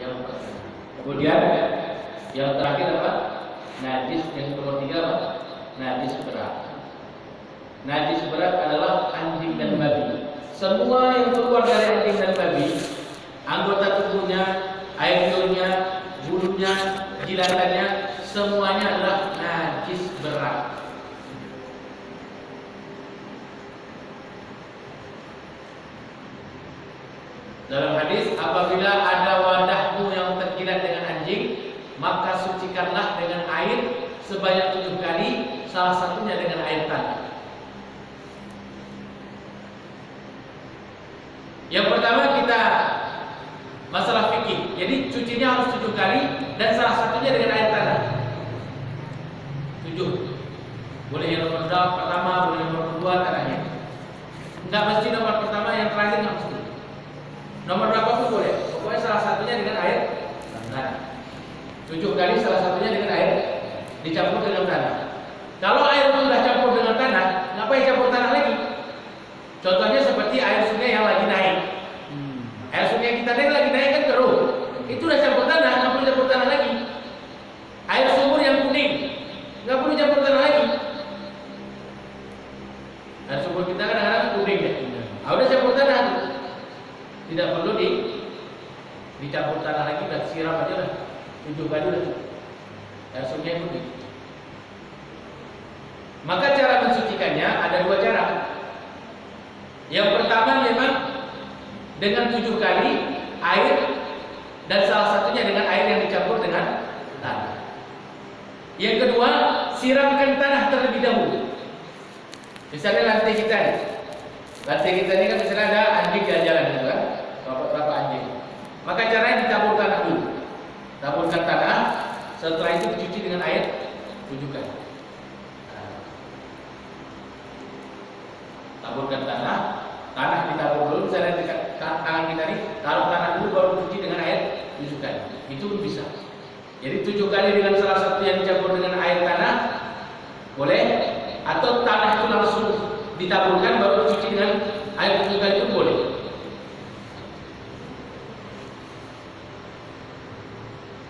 yang bukan. Kemudian yang terakhir apa? Najis. Yang nomor 3 apa? Najis berat. Najis berat adalah anjing dan babi. Semua yang keluar dari anjing dan babi, anggota tubuhnya, air liurnya, bulunya, jilatannya, semuanya adalah najis berat. Dalam hadis, apabila ada wadahmu yang terjilat dengan anjing, maka sucikanlah dengan air sebanyak 7 kali, salah satunya dengan air tanah. Yang pertama kita masalah fikih. Jadi cucinya harus 7 kali dan salah satunya dengan air tanah. 7. Boleh yang nomor pertama, boleh yang nomor kedua, tanahnya. Enggak mesti nomor pertama, yang terakhir enggak mesti. Nomor berapa pun boleh. Pokoknya salah satunya dengan air tanah. 7 kali salah satunya dengan air dicampur dengan tanah. Kalau air itu sudah campur dengan tanah, ngapain campur tanah lagi? Contohnya seperti air sungai yang lagi naik. Air sungai kita lagi naik kan keruh. Itu udah campur tanah, nggak perlu campur tanah lagi. Air sumur yang kuning, nggak perlu campur tanah lagi. Air sumur kita kadang-kadang kuning ya. Udah campur tanah, tidak perlu dicampur tanah lagi, dan siram aja lah. 7 kali udah cukup. Air sungai kuning. Maka cara mensucikannya ada 2 cara. Yang pertama memang dengan 7 kali air, dan salah satunya dengan air yang dicampur dengan tanah. Yang kedua, siramkan tanah terlebih dahulu. Misalnya lantai kita nih. Lantai kita ini kan misalnya ada anjing jalan-jalan gitu kan. Berapa anjing. Maka caranya ditabur tanah dulu. Taburkan tanah, setelah itu dicuci dengan air 7 kali. Taburkan tanah ditabur dulu, misalnya dekat tangan kita nih, taruh tanah dulu baru cuci dengan air 7 kali. Itu bisa. Jadi 7 kali dengan salah satu yang dicampur dengan air tanah boleh, atau tanah itu langsung ditaburkan baru cuci dengan air 7 kali itu boleh.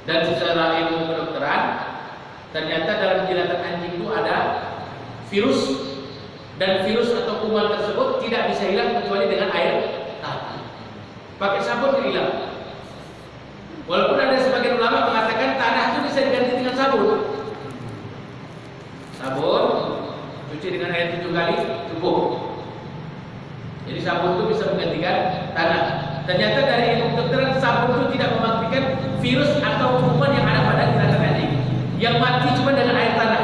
Dan secara ilmu kedokteran, ternyata dalam jilatan anjing itu ada virus, dan virus atau kuman tersebut tidak bisa hilang kecuali dengan air tanah. Pakai sabun hilang. Walaupun ada sebagian ulama mengatakan tanah itu bisa diganti dengan sabun. Sabun cuci dengan air 7 kali cukup. Jadi sabun itu bisa menggantikan tanah. Ternyata dari ilmu kedokteran, sabun itu tidak mematikan virus atau kuman yang ada pada jilatan anjing. Yang mati cuma dengan air tanah.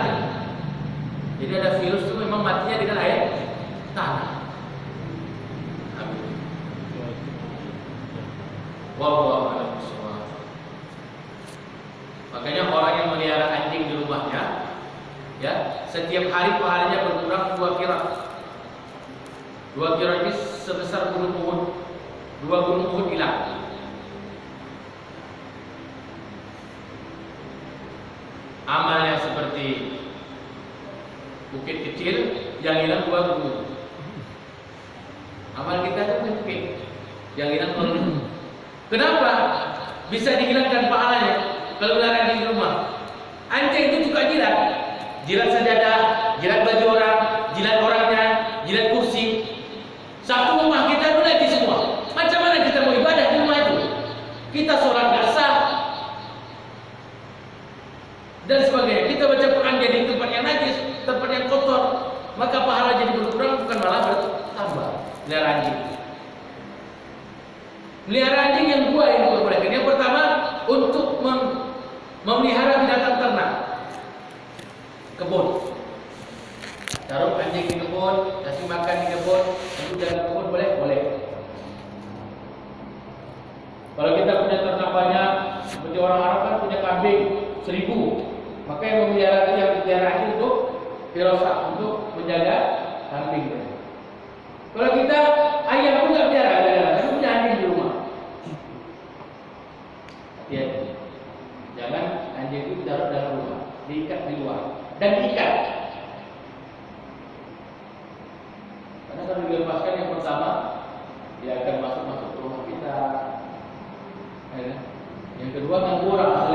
Jadi ada virus itu memang matinya dengan air tanah. Wallahu a'lam bishawab. Makanya orang yang melihara anjing di rumahnya, ya, setiap hari pahalanya berkurang 2 kira. 2 kira ini sebesar gunung Uhud. 2 gunung Uhud hilang. Amalnya seperti bukit kecil yang hilang 2 gunung. Amal kita itu bukit yang hilang 2 gunung. Kenapa bisa dihilangkan pahalanya kalau melihara anjing di rumah? Anjing itu juga jilat sajadah, jilat baju orang, jilat orangnya, jilat kursi. Satu rumah kita itu lagi semua. Macam mana kita mau ibadah di rumah itu? Kita sholat nggak sah dan sebagainya. Kita baca Quran jadi tempat yang najis, tempat yang kotor, maka pahala jadi berkurang bukan malah bertambah. Melihara anjing. Melihara anjing yang 2 yang diperbolehkan. Yang pertama untuk memelihara binatang ternak, kebun. Taruh anjing di kebun, kasih makan di kebun, itu jalan kebun boleh. Kalau kita punya ternak banyak, seperti orang Arab kan punya kambing 1000, maka yang memelihara anjing untuk firasah, untuk menjaga kambing. Kalau kita ayam pun nggak pelihara, tapi punya anjing di rumah. Hati-hati. Jangan anjing itu ditaruh dalam rumah, diikat di luar dan diikat. Karena kalau dilepaskan yang pertama, dia akan masuk ke rumah kita. Yang kedua, menggurau